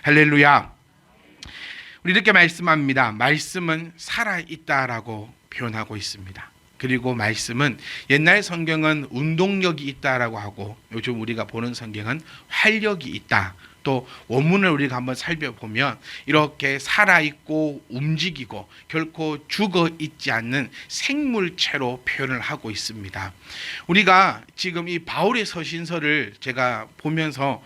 할렐루야. 우리 이렇게 말씀합니다. 말씀은 살아있다라고 표현하고 있습니다. 그리고 말씀은 옛날 성경은 운동력이 있다라고 하고 요즘 우리가 보는 성경은 활력이 있다. 또 원문을 우리가 한번 살펴보면 이렇게 살아있고 움직이고 결코 죽어 있지 않는 생물체로 표현을 하고 있습니다. 우리가 지금 이 바울의 서신서를 제가 보면서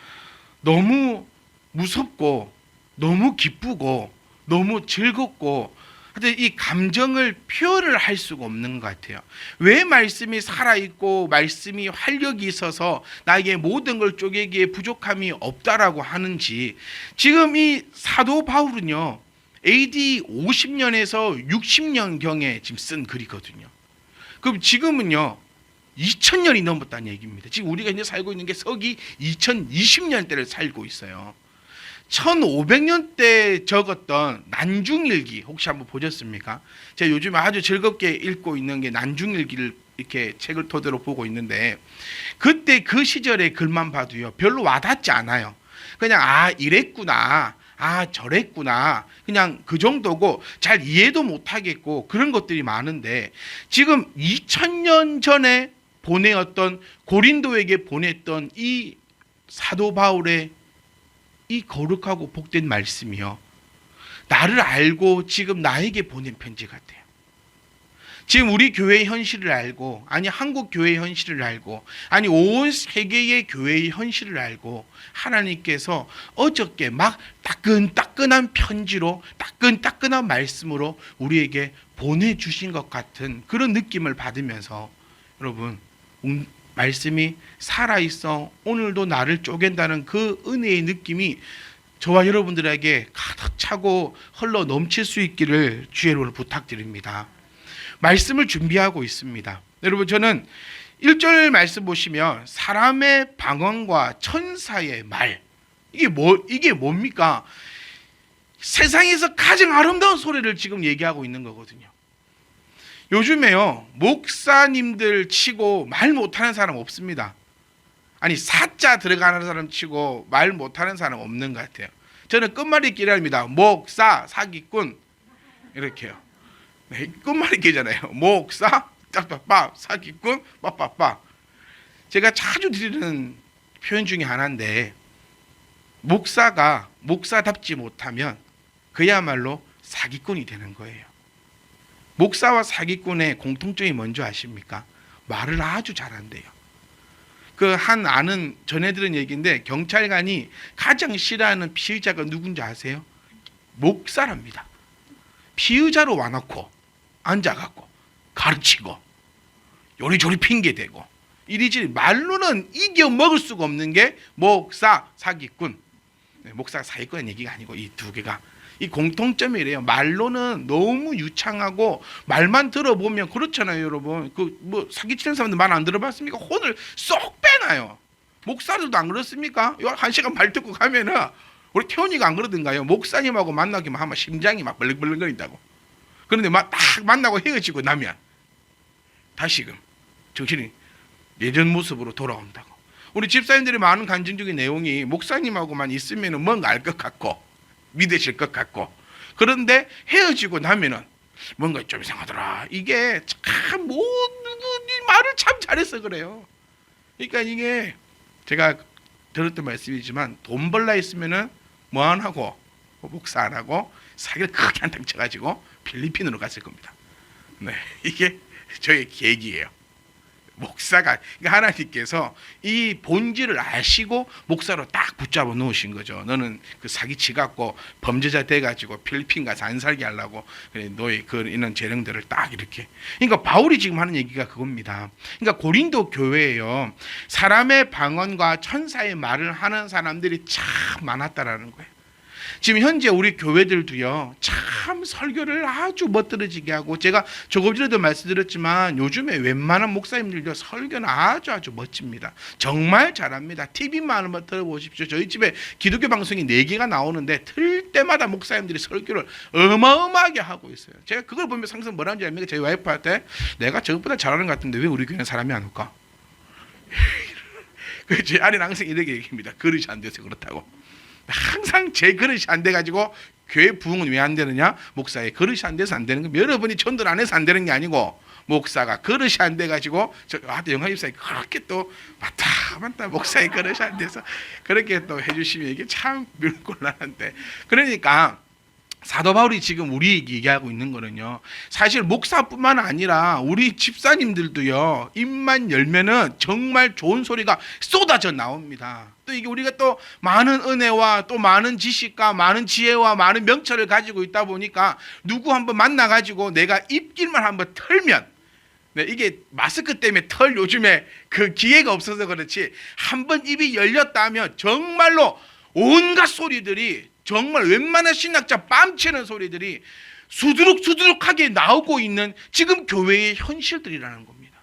너무 무섭고 너무 기쁘고 너무 즐겁고 하여튼 이 감정을 표현을 할 수가 없는 것 같아요. 왜 말씀이 살아있고 말씀이 활력이 있어서 나에게 모든 걸 쪼개기에 부족함이 없다라고 하는지, 지금 이 사도 바울은요 AD 50년에서 60년경에 지금 쓴 글이거든요. 그럼 지금은요 2000년이 넘었다는 얘기입니다. 지금 우리가 이제 살고 있는 게 서기 2020년대를 살고 있어요. 1500년대 적었던 난중일기 혹시 한번 보셨습니까? 제가 요즘에 아주 즐겁게 읽고 있는 게 난중일기를 이렇게 책을 토대로 보고 있는데, 그때 그 시절의 글만 봐도요 별로 와닿지 않아요. 그냥 이랬구나, 저랬구나, 그냥 그 정도고 잘 이해도 못하겠고 그런 것들이 많은데, 지금 2000년 전에 보내었던 고린도에게 보냈던 이 사도 바울의 이 거룩하고 복된 말씀이요 나를 알고 지금 나에게 보낸 편지 같아요. 지금 우리 교회의 현실을 알고, 아니 한국 교회의 현실을 알고, 아니 온 세계의 교회의 현실을 알고 하나님께서 어저께 막 따끈따끈한 편지로 따끈따끈한 말씀으로 우리에게 보내주신 것 같은 그런 느낌을 받으면서, 여러분 말씀이 살아있어 오늘도 나를 쪼갠다는 그 은혜의 느낌이 저와 여러분들에게 가득 차고 흘러 넘칠 수 있기를 주의 이름으로 부탁드립니다. 말씀을 준비하고 있습니다. 여러분, 저는 1절 말씀 보시면 사람의 방언과 천사의 말, 이게 뭡니까? 세상에서 가장 아름다운 소리를 지금 얘기하고 있는 거거든요. 요즘에요 목사님들 치고 말 못하는 사람 없습니다. 아니 사자 들어가는 사람 치고 말 못하는 사람 없는 것 같아요. 저는 끝말잇기를 합니다. 목사 사기꾼 이렇게요. 네, 끝말잇기잖아요. 목사 빠빠빠 사기꾼 빠빠빠. 제가 자주 드리는 표현 중에 하나인데, 목사가 목사답지 못하면 그야말로 사기꾼이 되는 거예요. 목사와 사기꾼의 공통점이 뭔지 아십니까? 말을 아주 잘한대요. 그 한 아는 전해 들은 얘기인데, 경찰관이 가장 싫어하는 피의자가 누군지 아세요? 목사랍니다. 피의자로 와놓고 앉아갖고 가르치고 요리조리 핑계대고 이리저리 말로는 이겨 먹을 수가 없는 게 목사 사기꾼. 목사 사기꾼의 얘기가 아니고 이 두 개가 이 공통점이래요. 말로는 너무 유창하고 말만 들어보면 그렇잖아요, 여러분. 그 뭐 사기치는 사람들 말 안 들어봤습니까? 혼을 쏙 빼놔요. 목사들도 안 그렇습니까? 한 시간 말 듣고 가면은 우리 태훈이가 안 그러던가요? 목사님하고 만나기만 하면 심장이 막 벌렁벌렁거린다고. 그런데 막 딱 만나고 헤어지고 나면 다시금 정신이 예전 모습으로 돌아온다고. 우리 집사님들이 많은 간증적인 내용이 목사님하고만 있으면 뭔가 알 것 같고 믿으실 것 같고, 그런데 헤어지고 나면은 뭔가 좀 이상하더라. 이게 참 누구니 말을 참 잘해서 그래요. 그러니까 이게 제가 들었던 말씀이지만, 돈 벌라 했으면은 뭐 안 하고 목사 안 하고 사기를 크게 한탕 쳐가지고 필리핀으로 갔을 겁니다. 네, 이게 저의 계획이에요. 목사가, 그러니까 하나님께서 이 본질을 아시고 목사로 딱 붙잡아 놓으신 거죠. 너는 그 사기치 갖고 범죄자 돼 가지고 필리핀 가서 안 살게 하려고 너의 그 이런 재능들을 딱 이렇게. 그러니까 바울이 지금 하는 얘기가 그겁니다. 그러니까 고린도 교회에요 사람의 방언과 천사의 말을 하는 사람들이 참 많았다라는 거예요. 지금 현재 우리 교회들도요 참 설교를 아주 멋들어지게 하고, 제가 조금 전에도 말씀드렸지만 요즘에 웬만한 목사님들도 설교는 아주 멋집니다. 정말 잘합니다. TV만 한번 들어보십시오. 저희 집에 기독교 방송이 4개가 나오는데 틀 때마다 목사님들이 설교를 어마어마하게 하고 있어요. 제가 그걸 보면서 항상 뭐라는지 압니까? 저희 와이프한테 내가 저것보다 잘하는 것 같은데 왜 우리 교회는 사람이 안 올까? 제 아내는 항상 이렇게 얘기합니다. 그릇이 안 돼서 그렇다고. 항상 제 그릇이 안 돼가지고 교회 부흥은 왜 안 되느냐? 목사의 그릇이 안 돼서 안 되는 겁니다. 여러분이 전도를 안 해서 안 되는 게 아니고 목사가 그릇이 안 돼가지고 영화집사님 그렇게 또 맞다 목사의 그릇이 안 돼서 그렇게 또 해주시면 이게 참 곤란한데, 그러니까 사도 바울이 지금 우리에게 얘기하고 있는 거는요, 사실 목사뿐만 아니라 우리 집사님들도요, 입만 열면은 정말 좋은 소리가 쏟아져 나옵니다. 또 이게 우리가 또 많은 은혜와 또 많은 지식과 많은 지혜와 많은 명철을 가지고 있다 보니까 누구 한번 만나가지고 내가 입길만 한번 털면, 네, 이게 마스크 때문에 털 요즘에 그 기회가 없어서 그렇지, 한번 입이 열렸다면 정말로 온갖 소리들이, 정말 웬만한 신학자 뺨치는 소리들이 수두룩수두룩하게 나오고 있는 지금 교회의 현실들이라는 겁니다.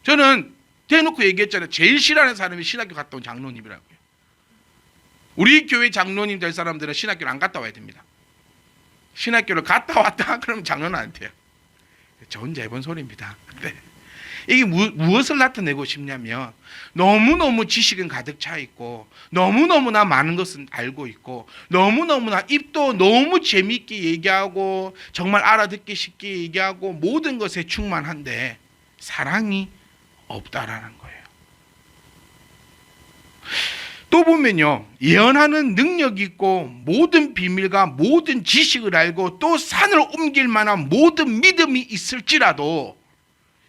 저는 대놓고 얘기했잖아요. 제일 싫어하는 사람이 신학교 갔다 온 장로님이라고요. 우리 교회 장로님 될 사람들은 신학교를 안 갔다 와야 됩니다. 신학교를 갔다 왔다 그러면 장로는 안 돼요. 저 혼자 해본 소리입니다. 네. 이게 무엇을 나타내고 싶냐면, 너무너무 지식은 가득 차 있고 너무너무나 많은 것은 알고 있고 너무너무나 입도 너무 재미있게 얘기하고 정말 알아듣기 쉽게 얘기하고 모든 것에 충만한데 사랑이 없다라는 거예요. 또 보면요, 예언하는 능력이 있고 모든 비밀과 모든 지식을 알고 또 산을 옮길 만한 모든 믿음이 있을지라도,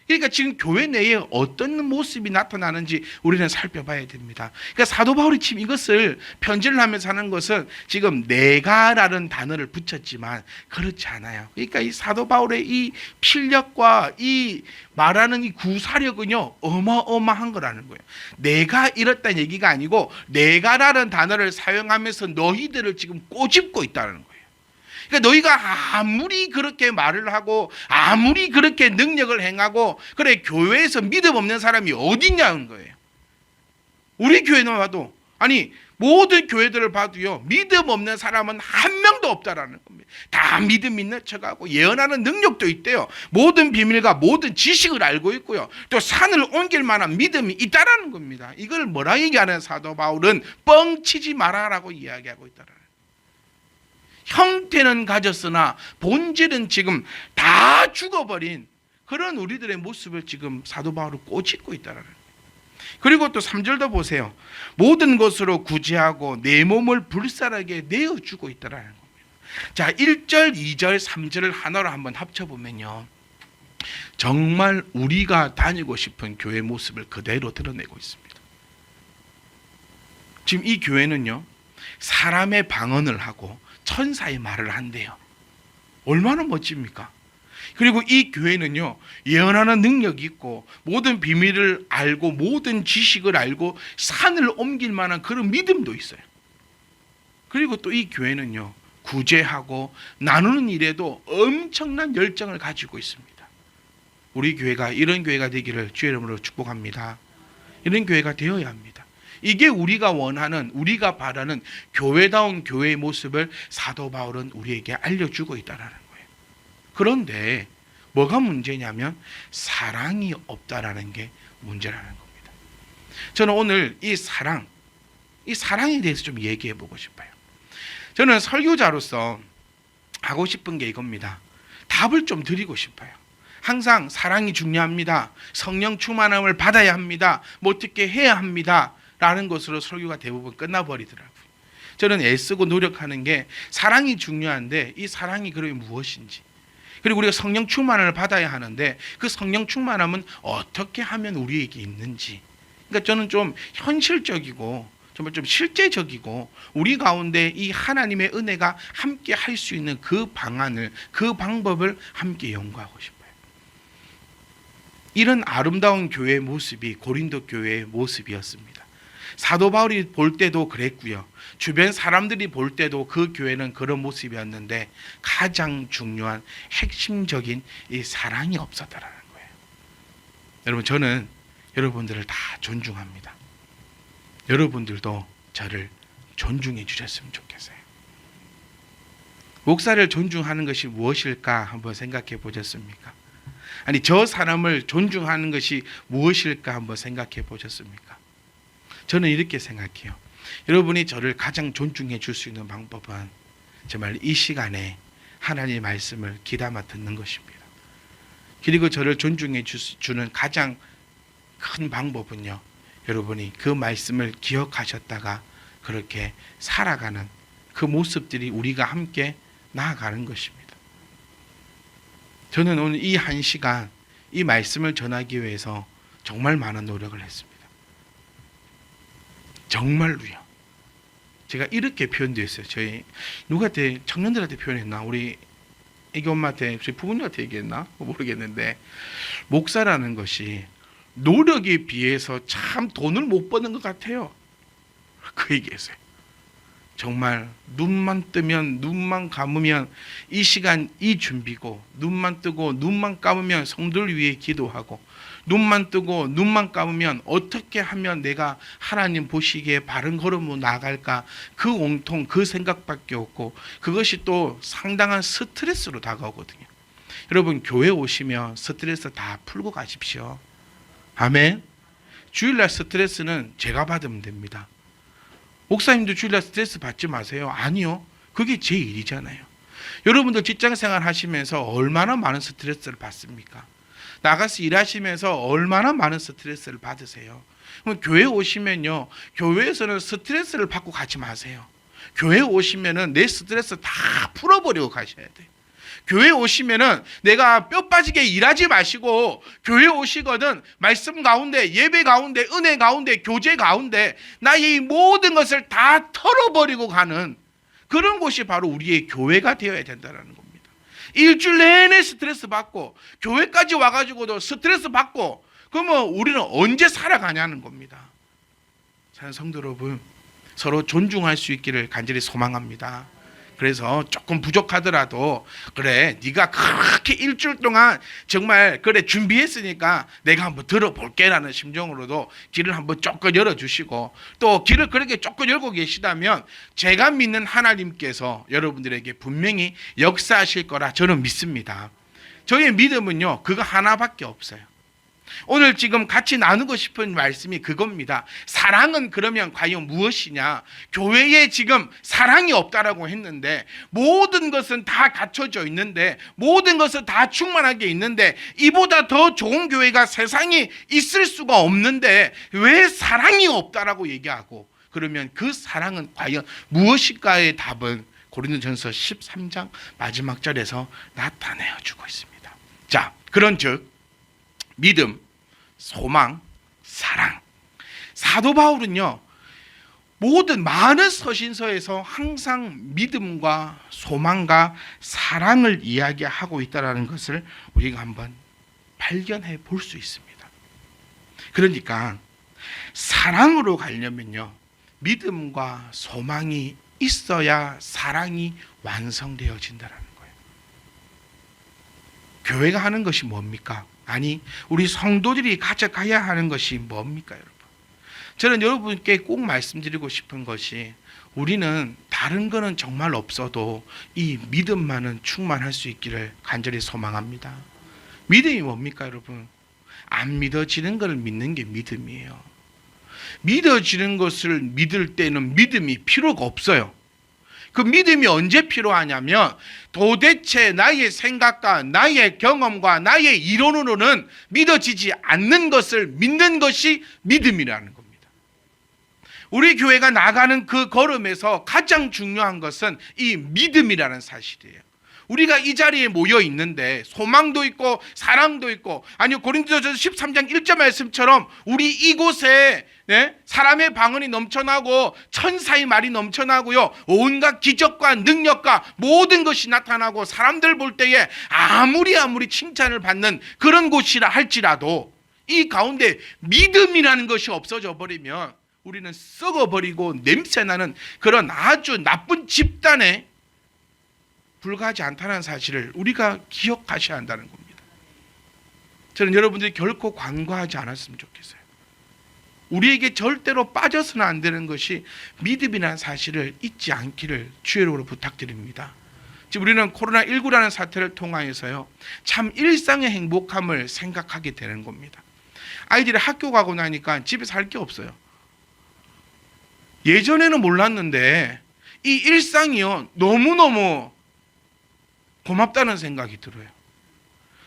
그러니까 지금 교회 내에 어떤 모습이 나타나는지 우리는 살펴봐야 됩니다. 그러니까 사도 바울이 지금 이것을 편지를 하면서 하는 것은 지금 내가라는 단어를 붙였지만 그렇지 않아요. 그러니까 이 사도 바울의 이 필력과 이 말하는 이 구사력은요, 어마어마한 거라는 거예요. 내가 이렇다는 얘기가 아니고 내가라는 단어를 사용하면서 너희들을 지금 꼬집고 있다는 거예요. 그러니까 너희가 아무리 그렇게 말을 하고 아무리 그렇게 능력을 행하고 그래, 교회에서 믿음 없는 사람이 어디 있냐는 거예요. 우리 교회는 봐도, 아니 모든 교회들을 봐도요, 믿음 없는 사람은 한 명도 없다라는 겁니다. 다 믿음 있는 척하고 예언하는 능력도 있대요. 모든 비밀과 모든 지식을 알고 있고요, 또 산을 옮길 만한 믿음이 있다라는 겁니다. 이걸 뭐라 얘기하는 사도 바울은 뻥치지 마라라고 이야기하고 있다라는 거예요. 형태는 가졌으나 본질은 지금 다 죽어버린 그런 우리들의 모습을 지금 사도 바울은 꼬집고 있다는 거예요. 그리고 또 3절도 보세요. 모든 것으로 구제하고 내 몸을 불살하게 내어주고 있다는 겁니다. 자, 1절, 2절, 3절을 하나로 한번 합쳐보면요, 정말 우리가 다니고 싶은 교회 모습을 그대로 드러내고 있습니다. 지금 이 교회는요, 사람의 방언을 하고 천사의 말을 한대요. 얼마나 멋집니까? 그리고 이 교회는요, 예언하는 능력이 있고 모든 비밀을 알고 모든 지식을 알고 산을 옮길 만한 그런 믿음도 있어요. 그리고 또 이 교회는요, 구제하고 나누는 일에도 엄청난 열정을 가지고 있습니다. 우리 교회가 이런 교회가 되기를 주의 이름으로 축복합니다. 이런 교회가 되어야 합니다. 이게 우리가 원하는, 우리가 바라는 교회다운 교회의 모습을 사도 바울은 우리에게 알려주고 있다는 거예요. 그런데 뭐가 문제냐면 사랑이 없다라는 게 문제라는 겁니다. 저는 오늘 이 사랑에 대해서 좀 얘기해 보고 싶어요. 저는 설교자로서 하고 싶은 게 이겁니다. 답을 좀 드리고 싶어요. 항상 사랑이 중요합니다. 성령 충만함을 받아야 합니다. 뭐 어떻게 해야 합니다. 라는 것으로 설교가 대부분 끝나버리더라고요. 저는 애쓰고 노력하는 게 사랑이 중요한데 이 사랑이 그러면 무엇인지, 그리고 우리가 성령 충만을 받아야 하는데 그 성령 충만함은 어떻게 하면 우리에게 있는지, 그러니까 저는 좀 현실적이고 정말 좀 실제적이고 우리 가운데 이 하나님의 은혜가 함께 할 수 있는 그 방안을, 그 방법을 함께 연구하고 싶어요. 이런 아름다운 교회의 모습이 고린도 교회의 모습이었습니다. 사도 바울이 볼 때도 그랬고요, 주변 사람들이 볼 때도 그 교회는 그런 모습이었는데 가장 중요한 핵심적인 이 사랑이 없었다라는 거예요. 여러분, 저는 여러분들을 다 존중합니다. 여러분들도 저를 존중해 주셨으면 좋겠어요. 목사를 존중하는 것이 무엇일까 한번 생각해 보셨습니까? 아니, 저 사람을 존중하는 것이 무엇일까 한번 생각해 보셨습니까? 저는 이렇게 생각해요. 여러분이 저를 가장 존중해 줄 수 있는 방법은 정말 이 시간에 하나님의 말씀을 귀담아 듣는 것입니다. 그리고 저를 존중해 주는 가장 큰 방법은요, 여러분이 그 말씀을 기억하셨다가 그렇게 살아가는 그 모습들이 우리가 함께 나아가는 것입니다. 저는 오늘 이 한 시간 이 말씀을 전하기 위해서 정말 많은 노력을 했습니다. 정말로요. 제가 이렇게 표현도 했어요. 저희 누구한테, 청년들한테 표현했나? 우리 애기 엄마한테, 저희 부모님한테 얘기했나? 모르겠는데, 목사라는 것이 노력에 비해서 참 돈을 못 버는 것 같아요. 그 얘기했어요. 정말 눈만 뜨면, 눈만 감으면 이 시간 이 준비고, 눈만 뜨고 눈만 감으면 성도를 위해 기도하고, 눈만 뜨고 눈만 감으면 어떻게 하면 내가 하나님 보시기에 바른 걸음으로 나아갈까, 그 온통 그 생각밖에 없고, 그것이 또 상당한 스트레스로 다가오거든요. 여러분, 교회 오시면 스트레스 다 풀고 가십시오. 아멘. 주일날 스트레스는 제가 받으면 됩니다. 목사님도 주일날 스트레스 받지 마세요. 아니요, 그게 제 일이잖아요. 여러분들 직장생활 하시면서 얼마나 많은 스트레스를 받습니까? 나가서 일하시면서 얼마나 많은 스트레스를 받으세요? 그럼 교회 오시면요, 교회에서는 스트레스를 받고 가지 마세요. 교회 오시면은 내 스트레스 다 풀어버리고 가셔야 돼요. 교회 오시면은 내가 뼈 빠지게 일하지 마시고, 교회 오시거든 말씀 가운데, 예배 가운데, 은혜 가운데, 교제 가운데 나의 이 모든 것을 다 털어버리고 가는 그런 곳이 바로 우리의 교회가 되어야 된다는 겁니다. 일주일 내내 스트레스 받고 교회까지 와가지고도 스트레스 받고, 그러면 우리는 언제 살아가냐는 겁니다. 사랑하는 성도 여러분, 서로 존중할 수 있기를 간절히 소망합니다. 그래서 조금 부족하더라도, 그래 네가 그렇게 일주일 동안 정말 그래 준비했으니까 내가 한번 들어볼게 라는 심정으로도 길을 한번 조금 열어주시고, 또 길을 그렇게 조금 열고 계시다면 제가 믿는 하나님께서 여러분들에게 분명히 역사하실 거라 저는 믿습니다. 저의 믿음은요, 그거 하나밖에 없어요. 오늘 지금 같이 나누고 싶은 말씀이 그겁니다. 사랑은 그러면 과연 무엇이냐? 교회에 지금 사랑이 없다라고 했는데, 모든 것은 다 갖춰져 있는데, 모든 것은 다 충만하게 있는데, 이보다 더 좋은 교회가 세상에 있을 수가 없는데 왜 사랑이 없다라고 얘기하고, 그러면 그 사랑은 과연 무엇일까의 답은 고린도전서 13장 마지막 절에서 나타내어 주고 있습니다. 자, 그런즉 믿음, 소망, 사랑. 사도 바울은요, 모든 많은 서신서에서 항상 믿음과 소망과 사랑을 이야기하고 있다는 것을 우리가 한번 발견해 볼 수 있습니다. 그러니까 사랑으로 가려면요, 믿음과 소망이 있어야 사랑이 완성되어진다는 거예요. 교회가 하는 것이 뭡니까? 아니, 우리 성도들이 가져가야 하는 것이 뭡니까, 여러분? 저는 여러분께 꼭 말씀드리고 싶은 것이, 우리는 다른 거는 정말 없어도 이 믿음만은 충만할 수 있기를 간절히 소망합니다. 믿음이 뭡니까, 여러분? 안 믿어지는 것을 믿는 게 믿음이에요. 믿어지는 것을 믿을 때는 믿음이 필요가 없어요. 그 믿음이 언제 필요하냐면, 도대체 나의 생각과 나의 경험과 나의 이론으로는 믿어지지 않는 것을 믿는 것이 믿음이라는 겁니다. 우리 교회가 나가는 그 걸음에서 가장 중요한 것은 이 믿음이라는 사실이에요. 우리가 이 자리에 모여 있는데 소망도 있고 사랑도 있고, 아니 고린도전서 13장 1절 말씀처럼 우리 이곳에 사람의 방언이 넘쳐나고 천사의 말이 넘쳐나고요, 온갖 기적과 능력과 모든 것이 나타나고 사람들 볼 때에 아무리 칭찬을 받는 그런 곳이라 할지라도, 이 가운데 믿음이라는 것이 없어져 버리면 우리는 썩어버리고 냄새나는 그런 아주 나쁜 집단에 불과하지 않다는 사실을 우리가 기억하셔야 한다는 겁니다. 저는 여러분들이 결코 관과하지 않았으면 좋겠어요. 우리에게 절대로 빠져서는 안 되는 것이 믿음이라는 사실을 잊지 않기를 주의 이름으로 부탁드립니다. 지금 우리는 코로나19라는 사태를 통하여서요, 참 일상의 행복함을 생각하게 되는 겁니다. 아이들이 학교 가고 나니까 집에서 할 게 없어요. 예전에는 몰랐는데 이 일상이요 너무너무 고맙다는 생각이 들어요.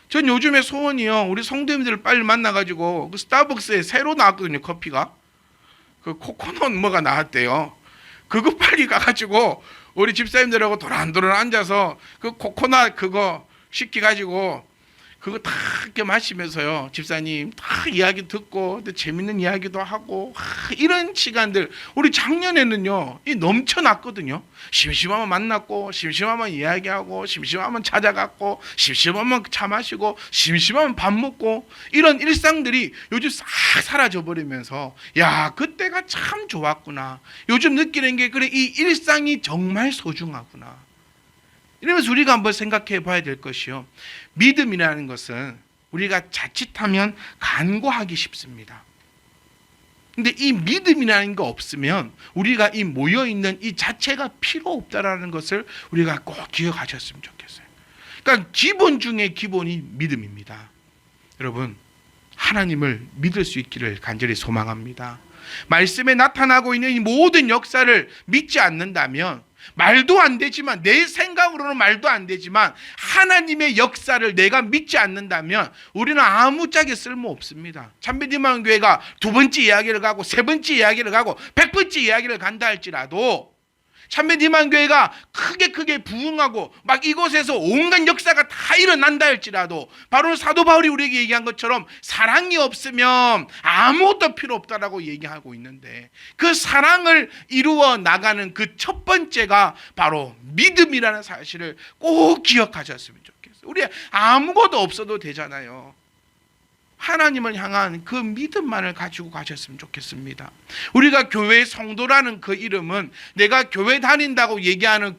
전 요즘에 소원이요 우리 성도님들을 빨리 만나가지고 그 스타벅스에 새로 나왔거든요. 커피가 그 코코넛 뭐가 나왔대요. 그거 빨리 가가지고 우리 집사님들하고 도란도란 앉아서 그 코코넛 그거 시켜가지고 그거 다 이렇게 마시면서요 집사님 다 이야기 듣고 재밌는 이야기도 하고 이런 시간들 우리 작년에는요 이 넘쳐났거든요. 심심하면 만났고 심심하면 이야기하고 심심하면 찾아갔고 심심하면 차 마시고 심심하면 밥 먹고 이런 일상들이 요즘 싹 사라져 버리면서 야 그때가 참 좋았구나. 요즘 느끼는 게 그래 이 일상이 정말 소중하구나. 이러면서 우리가 한번 생각해 봐야 될 것이요. 믿음이라는 것은 우리가 자칫하면 간과하기 쉽습니다. 근데 이 믿음이라는 거 없으면 우리가 이 모여있는 이 자체가 필요 없다라는 것을 우리가 꼭 기억하셨으면 좋겠어요. 그러니까 기본 중에 기본이 믿음입니다. 여러분 하나님을 믿을 수 있기를 간절히 소망합니다. 말씀에 나타나고 있는 이 모든 역사를 믿지 않는다면 말도 안 되지만 내 생각으로는 말도 안 되지만 하나님의 역사를 내가 믿지 않는다면 우리는 아무짝에 쓸모 없습니다. 참배디만교회가 두 번째 이야기를 가고 세 번째 이야기를 가고 100번째 이야기를 간다 할지라도 참배디만교회가 크게 부흥하고 막 이곳에서 온갖 역사가 다 일어난다 할지라도 바로 사도 바울이 우리에게 얘기한 것처럼 사랑이 없으면 아무것도 필요 없다라고 얘기하고 있는데 그 사랑을 이루어 나가는 그 첫 번째가 바로 믿음이라는 사실을 꼭 기억하셨으면 좋겠어요. 우리 아무것도 없어도 되잖아요. 하나님을 향한 그 믿음만을 가지고 가셨으면 좋겠습니다. 우리가 교회 성도라는 그 이름은 내가 교회 다닌다고 얘기하는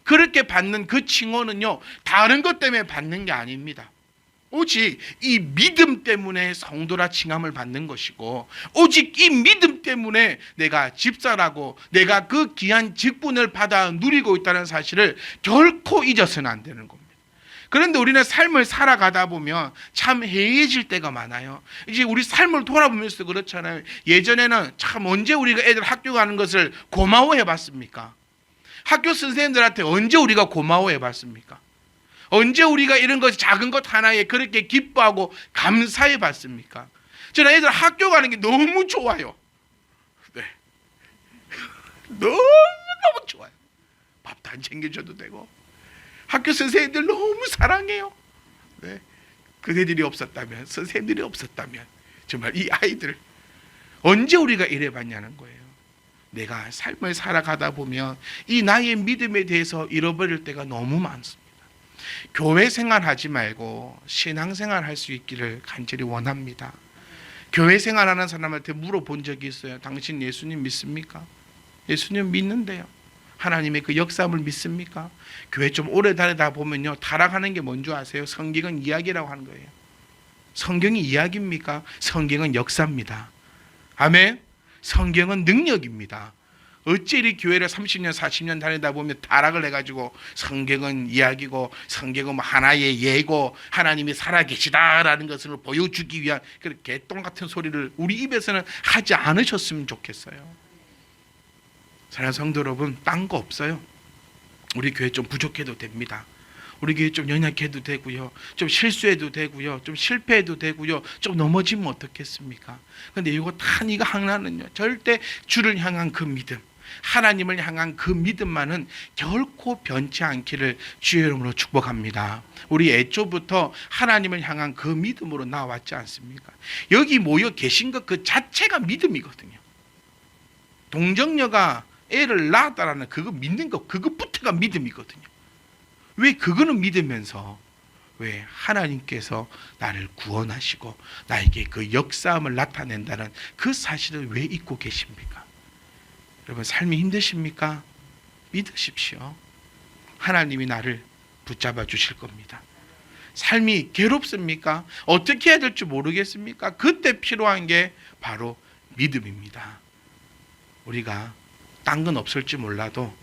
그렇게 받는 그 칭호는요 다른 것 때문에 받는 게 아닙니다. 오직 이 믿음 때문에 성도라 칭함을 받는 것이고 오직 이 믿음 때문에 내가 집사라고 내가 그 귀한 직분을 받아 누리고 있다는 사실을 결코 잊어서는 안 되는 겁니다. 그런데 우리는 삶을 살아가다 보면 참 해이해질 때가 많아요. 이제 우리 삶을 돌아보면서 그렇잖아요. 예전에는 참 언제 우리가 애들 학교 가는 것을 고마워해 봤습니까? 학교 선생님들한테 언제 우리가 고마워해 봤습니까? 언제 우리가 이런 것 작은 것 하나에 그렇게 기뻐하고 감사해 봤습니까? 저는 애들 학교 가는 게 너무 좋아요. 네. 너무 좋아요. 밥도 안 챙겨줘도 되고 학교 선생님들 너무 사랑해요. 네. 그네들이 없었다면 선생님들이 없었다면 정말 이 아이들 언제 우리가 이래봤냐는 거예요. 내가 삶을 살아가다 보면 이 나의 믿음에 대해서 잃어버릴 때가 너무 많습니다. 교회 생활하지 말고 신앙생활 할 수 있기를 간절히 원합니다. 교회 생활하는 사람한테 물어본 적이 있어요. 당신 예수님 믿습니까? 예수님 믿는데요. 하나님의 그 역사함을 믿습니까? 교회 좀 오래 다니다 보면요 타락하는 게 뭔지 아세요? 성경은 이야기라고 하는 거예요. 성경이 이야기입니까? 성경은 역사입니다. 아멘. 성경은 능력입니다. 어찌 이 교회를 30년 40년 다니다 보면 타락을 해가지고 성경은 이야기고 성경은 뭐 하나의 예고 하나님이 살아계시다라는 것을 보여주기 위한 그런 개똥 같은 소리를 우리 입에서는 하지 않으셨으면 좋겠어요. 사랑하는 성도 여러분, 딴 거 없어요. 우리 교회 좀 부족해도 됩니다. 우리 교회 좀 연약해도 되고요. 좀 실수해도 되고요. 좀 실패해도 되고요. 좀 넘어지면 어떻겠습니까? 근데 이거 하나는요. 절대 주를 향한 그 믿음, 하나님을 향한 그 믿음만은 결코 변치 않기를 주의 이름으로 축복합니다. 우리 애초부터 하나님을 향한 그 믿음으로 나왔지 않습니까? 여기 모여 계신 것 그 자체가 믿음이거든요. 동정녀가 애를 낳았다라는 그거 믿는 것 그것부터가 믿음이거든요. 왜 그거는 믿으면서 왜 하나님께서 나를 구원하시고 나에게 그 역사함을 나타낸다는 그 사실을 왜 잊고 계십니까? 여러분 삶이 힘드십니까? 믿으십시오. 하나님이 나를 붙잡아 주실 겁니다. 삶이 괴롭습니까? 어떻게 해야 될지 모르겠습니까? 그때 필요한 게 바로 믿음입니다. 우리가 딴 건 없을지 몰라도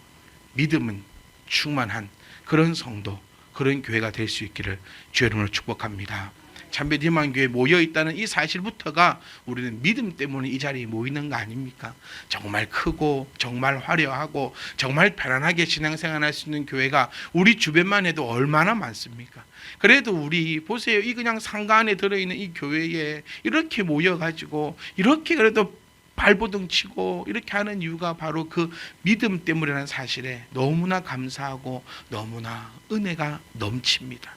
믿음은 충만한 그런 성도, 그런 교회가 될 수 있기를 주의 이름으로 축복합니다. 참배대만교회에 모여 있다는 이 사실부터가 우리는 믿음 때문에 이 자리에 모이는 거 아닙니까? 정말 크고 정말 화려하고 정말 편안하게 신앙생활할 수 있는 교회가 우리 주변만 해도 얼마나 많습니까? 그래도 우리 보세요. 이 그냥 상가 안에 들어있는 이 교회에 이렇게 모여가지고 이렇게 그래도 발버둥 치고 이렇게 하는 이유가 바로 그 믿음 때문이라는 사실에 너무나 감사하고 너무나 은혜가 넘칩니다.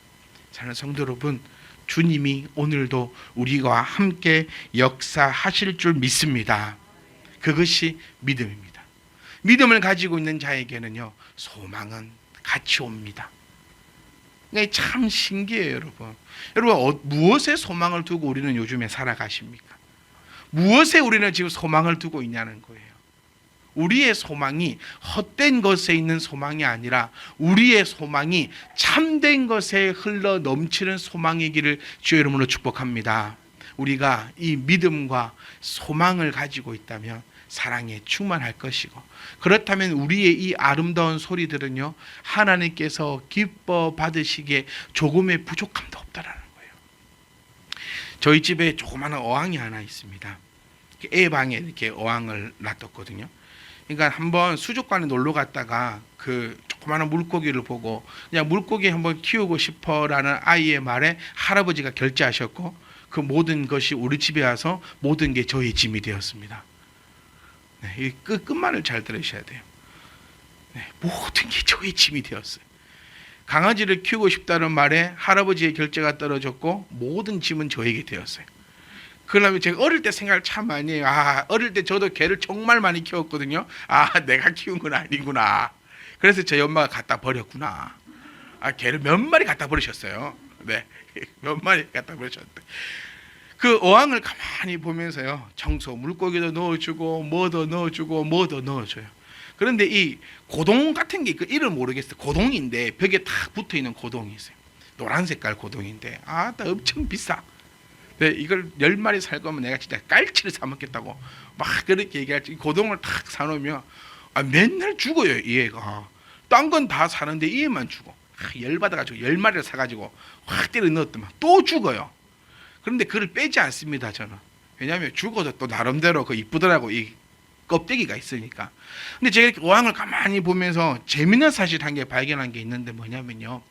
사랑하는 성도 여러분, 주님이 오늘도 우리와 함께 역사하실 줄 믿습니다. 그것이 믿음입니다. 믿음을 가지고 있는 자에게는요, 소망은 같이 옵니다. 참 신기해요, 여러분. 여러분, 무엇에 소망을 두고 우리는 요즘에 살아가십니까? 무엇에 우리는 지금 소망을 두고 있냐는 거예요. 우리의 소망이 헛된 것에 있는 소망이 아니라 우리의 소망이 참된 것에 흘러 넘치는 소망이기를 주의 이름으로 축복합니다. 우리가 이 믿음과 소망을 가지고 있다면 사랑에 충만할 것이고, 그렇다면 우리의 이 아름다운 소리들은요, 하나님께서 기뻐 받으시기에 조금의 부족함도 없다라는 거예요. 저희 집에 조그마한 어항이 하나 있습니다. 애 방에 이렇게 어항을 놔뒀거든요. 그러니까 한번 수족관에 놀러 갔다가 그 조그마한 물고기를 보고 그냥 물고기 한번 키우고 싶어라는 아이의 말에 할아버지가 결제하셨고, 그 모든 것이 우리 집에 와서 모든 게 저희 짐이 되었습니다. 네, 이 끝말을 잘 들으셔야 돼요. 네, 모든 게 저희 짐이 되었어요. 강아지를 키우고 싶다는 말에 할아버지의 결제가 떨어졌고 모든 짐은 저에게 되었어요. 그러면 제가 어릴 때 생각을 참 많이 해요. 어릴 때 저도 개를 정말 많이 키웠거든요. 내가 키운 건 아니구나. 그래서 저희 엄마가 갖다 버렸구나. 개를 몇 마리 갖다 버리셨어요. 네, 몇 마리 갖다 버리셨대. 그 어항을 가만히 보면서요, 청소 물고기도 넣어주고 뭐도 넣어주고 뭐도 넣어줘요. 그런데 이 고동 같은 게, 그 이름 모르겠어요. 고동인데 벽에 딱 붙어있는 고동이 있어요. 노란 색깔 고동인데 엄청 비싸. 네, 이걸 10마리 살 거면 내가 진짜 깔치를 사 먹겠다고 막 그렇게 얘기할지. 고동을 탁 사놓으면 맨날 죽어요, 이 애가. 딴 건 다 사는데 이 애만 죽어. 열받아가지고 10마리를 사가지고 확 때려 넣었더만 또 죽어요. 그런데 그걸 빼지 않습니다, 저는. 왜냐하면 죽어도 또 나름대로 그 이쁘더라고, 이 껍데기가 있으니까. 근데 제가 이렇게 어항을 가만히 보면서 재밌는 사실 한 개 발견한 게 있는데 뭐냐면요,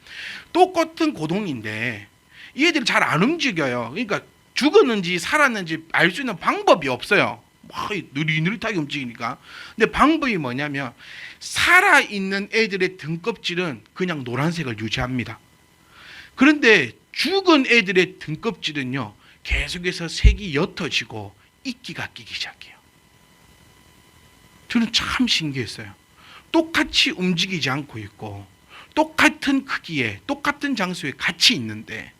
똑같은 고동인데 이 애들이 잘 안 움직여요. 그러니까 죽었는지 살았는지 알 수 있는 방법이 없어요. 막 느릿느릿하게 움직이니까. 근데 방법이 뭐냐면, 살아있는 애들의 등껍질은 그냥 노란색을 유지합니다. 그런데 죽은 애들의 등껍질은요, 계속해서 색이 옅어지고 이끼가 끼기 시작해요. 저는 참 신기했어요. 똑같이 움직이지 않고 있고 똑같은 크기에 똑같은 장소에 같이 있는데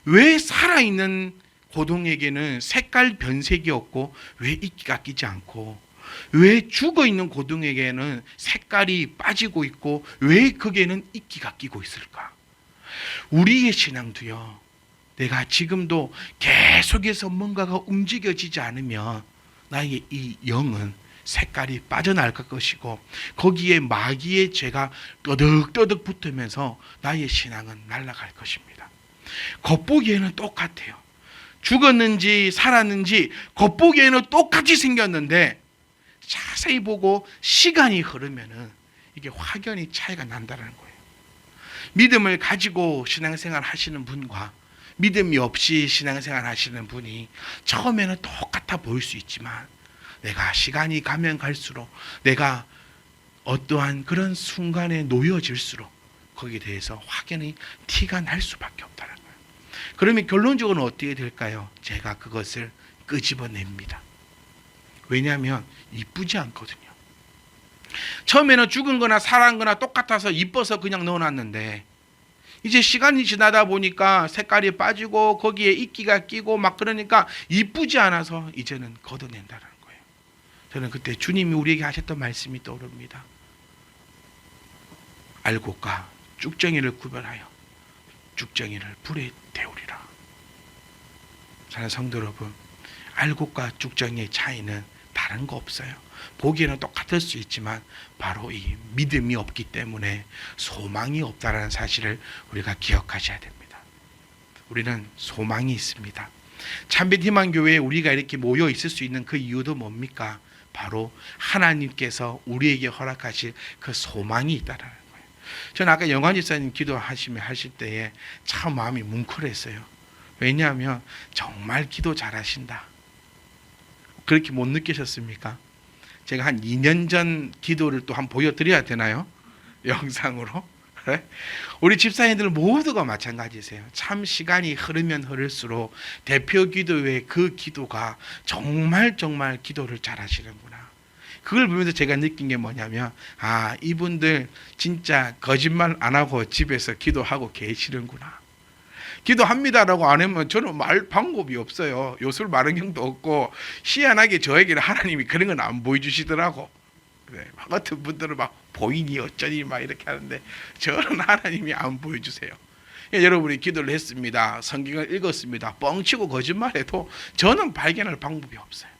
왜 살아있는 고동에게는 색깔 변색이 없고 왜 이끼가 끼지 않고, 왜 죽어있는 고동에게는 색깔이 빠지고 있고 왜 거기에는 이끼가 끼고 있을까? 우리의 신앙도요, 내가 지금도 계속해서 뭔가가 움직여지지 않으면 나의 이 영은 색깔이 빠져나갈 것이고 거기에 마귀의 죄가 떠득떠득 붙으면서 나의 신앙은 날아갈 것입니다. 겉보기에는 똑같아요. 죽었는지 살았는지 겉보기에는 똑같이 생겼는데 자세히 보고 시간이 흐르면은 이게 확연히 차이가 난다는 거예요. 믿음을 가지고 신앙생활 하시는 분과 믿음이 없이 신앙생활 하시는 분이 처음에는 똑같아 보일 수 있지만, 내가 시간이 가면 갈수록 내가 어떠한 그런 순간에 놓여질수록 거기에 대해서 확연히 티가 날 수밖에 없다는 거예요. 그러면 결론적으로는 어떻게 될까요? 제가 그것을 끄집어냅니다. 왜냐하면 이쁘지 않거든요. 처음에는 죽은 거나 살아난 거나 똑같아서 이뻐서 그냥 넣어놨는데 이제 시간이 지나다 보니까 색깔이 빠지고 거기에 이끼가 끼고 막 그러니까 이쁘지 않아서 이제는 걷어낸다는 거예요. 저는 그때 주님이 우리에게 하셨던 말씀이 떠오릅니다. 알곡과 쭉정이를 구별하여 쭉정이를 불에 태우리라. 사랑하는 성도 여러분, 알곡과 쭉정이의 차이는 다른 거 없어요. 보기에는 똑같을 수 있지만 바로 이 믿음이 없기 때문에 소망이 없다는 사실을 우리가 기억하셔야 됩니다. 우리는 소망이 있습니다. 참빛 희망교회에 우리가 이렇게 모여 있을 수 있는 그 이유도 뭡니까? 바로 하나님께서 우리에게 허락하실 그 소망이 있다는 거예요. 저는 아까 영환 집사님 하실 때에 참 마음이 뭉클했어요. 왜냐하면 정말 기도 잘하신다. 그렇게 못 느끼셨습니까? 제가 한 2년 전 기도를 또 한번 보여드려야 되나요? 영상으로. 우리 집사님들 모두가 마찬가지세요. 참 시간이 흐르면 흐를수록 대표 기도의 그 기도가 정말 기도를 잘하시는구나. 그걸 보면서 제가 느낀 게 뭐냐면, 아, 이분들 진짜 거짓말 안 하고 집에서 기도하고 계시는구나. 기도합니다라고 안 하면 저는 말 방법이 없어요. 요술 마른경도 없고, 희한하게 저에게는 하나님이 그런 건 안 보여주시더라고. 네, 같은 분들은 막 보이니 어쩌니 막 이렇게 하는데 저는 하나님이 안 보여주세요. 여러분이 기도를 했습니다. 성경을 읽었습니다. 뻥치고 거짓말해도 저는 발견할 방법이 없어요.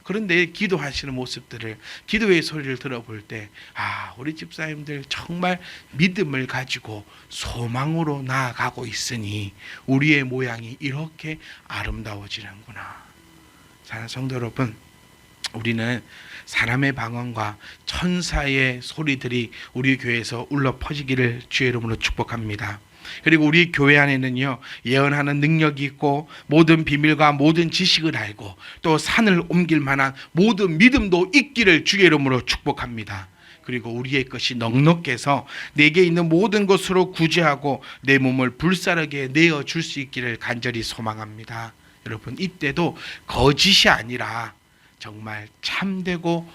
그런데 기도하시는 모습들을, 기도의 소리를 들어볼 때, 아, 우리 집사님들 정말 믿음을 가지고 소망으로 나아가고 있으니 우리의 모양이 이렇게 아름다워지는구나. 사랑하는 성도 여러분, 우리는 사람의 방언과 천사의 소리들이 우리 교회에서 울려 퍼지기를 주의 이름으로 축복합니다. 그리고 우리 교회 안에는요, 예언하는 능력이 있고 모든 비밀과 모든 지식을 알고 또 산을 옮길 만한 모든 믿음도 있기를 주의 이름으로 축복합니다. 그리고 우리의 것이 넉넉해서 내게 있는 모든 것으로 구제하고 내 몸을 불사르게 내어줄 수 있기를 간절히 소망합니다. 여러분, 이때도 거짓이 아니라 정말 참되고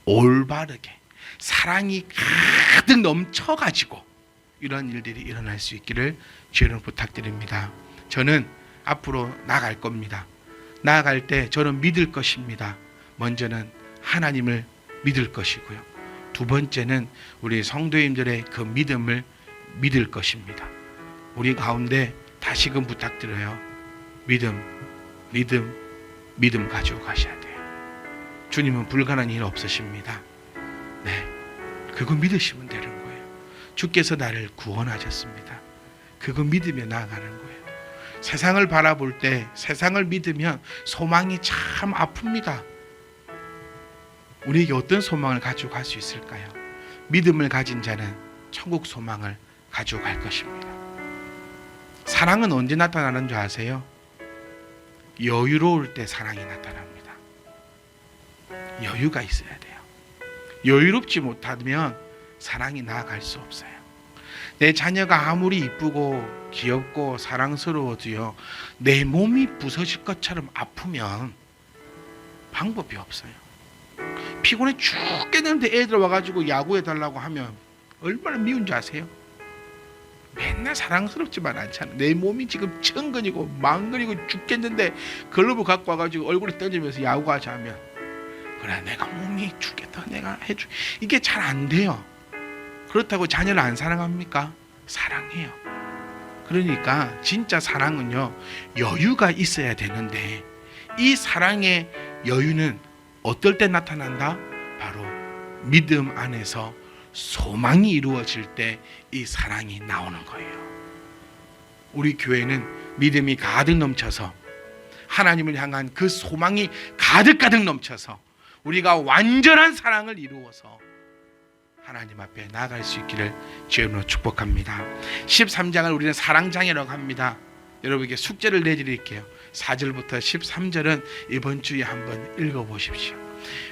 올바르게 사랑이 가득 넘쳐가지고 이런 일들이 일어날 수 있기를 주님 부탁드립니다. 저는 앞으로 나아갈 겁니다. 나아갈 때 저는 믿을 것입니다. 먼저는 하나님을 믿을 것이고요. 두 번째는 우리 성도님들의 그 믿음을 믿을 것입니다. 우리 가운데 다시금 부탁드려요. 믿음 가지고 가셔야 돼요. 주님은 불가능한 일 없으십니다. 네, 그거 믿으시면 되는 거예요. 주께서 나를 구원하셨습니다. 그거 믿으며 나아가는 거예요. 세상을 바라볼 때, 세상을 믿으면 소망이 참 아픕니다. 우리에게 어떤 소망을 가지고 갈 수 있을까요? 믿음을 가진 자는 천국 소망을 가지고 갈 것입니다. 사랑은 언제 나타나는 줄 아세요? 여유로울 때 사랑이 나타납니다. 여유가 있어야 돼요. 여유롭지 못하면 사랑이 나아갈 수 없어요. 내 자녀가 아무리 이쁘고 귀엽고 사랑스러워도요, 내 몸이 부서질 것처럼 아프면 방법이 없어요. 피곤해 죽겠는데 애들 와가지고 야구해달라고 하면 얼마나 미운지 아세요? 맨날 사랑스럽지만 않잖아. 내 몸이 지금 천근이고 망근이고 죽겠는데 글러브 갖고 와가지고 얼굴에 던지면서 야구하자 하면, 그래, 내가 몸이 죽겠다, 내가 해주. 이게 잘 안 돼요. 그렇다고 자녀를 안 사랑합니까? 사랑해요. 그러니까 진짜 사랑은요, 여유가 있어야 되는데, 이 사랑의 여유는 어떨 때 나타난다? 바로 믿음 안에서 소망이 이루어질 때 이 사랑이 나오는 거예요. 우리 교회는 믿음이 가득 넘쳐서, 하나님을 향한 그 소망이 가득 넘쳐서 우리가 완전한 사랑을 이루어서 하나님 앞에 나아갈 수 있기를 주님으로 축복합니다. 13장을 우리는 사랑장이라고 합니다. 여러분에게 숙제를 내드릴게요. 4절부터 13절은 이번 주에 한번 읽어보십시오.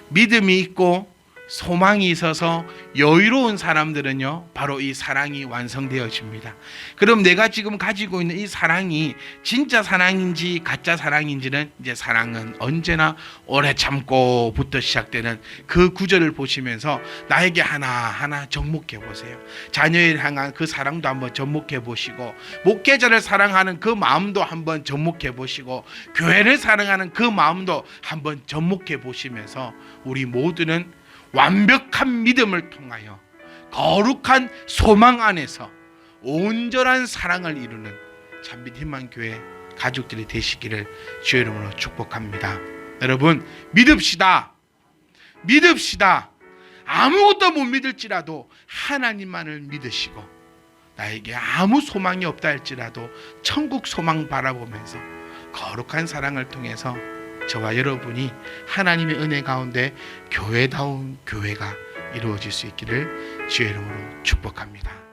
믿음이 있고 소망이 있어서 여유로운 사람들은요, 바로 이 사랑이 완성되어집니다. 그럼 내가 지금 가지고 있는 이 사랑이 진짜 사랑인지 가짜 사랑인지는, 이제 사랑은 언제나 오래 참고부터 시작되는 그 구절을 보시면서 나에게 하나하나 접목해 보세요. 자녀를 향한 그 사랑도 한번 접목해 보시고, 목회자를 사랑하는 그 마음도 한번 접목해 보시고, 교회를 사랑하는 그 마음도 한번 접목해 보시면서 우리 모두는 완벽한 믿음을 통하여 거룩한 소망 안에서 온전한 사랑을 이루는 참빛 희망교회 가족들이 되시기를 주의 이름으로 축복합니다. 여러분, 믿읍시다. 아무것도 못 믿을지라도 하나님만을 믿으시고 나에게 아무 소망이 없다 할지라도 천국 소망 바라보면서 거룩한 사랑을 통해서 저와 여러분이 하나님의 은혜 가운데 교회다운 교회가 이루어질 수 있기를 주의 이름으로 축복합니다.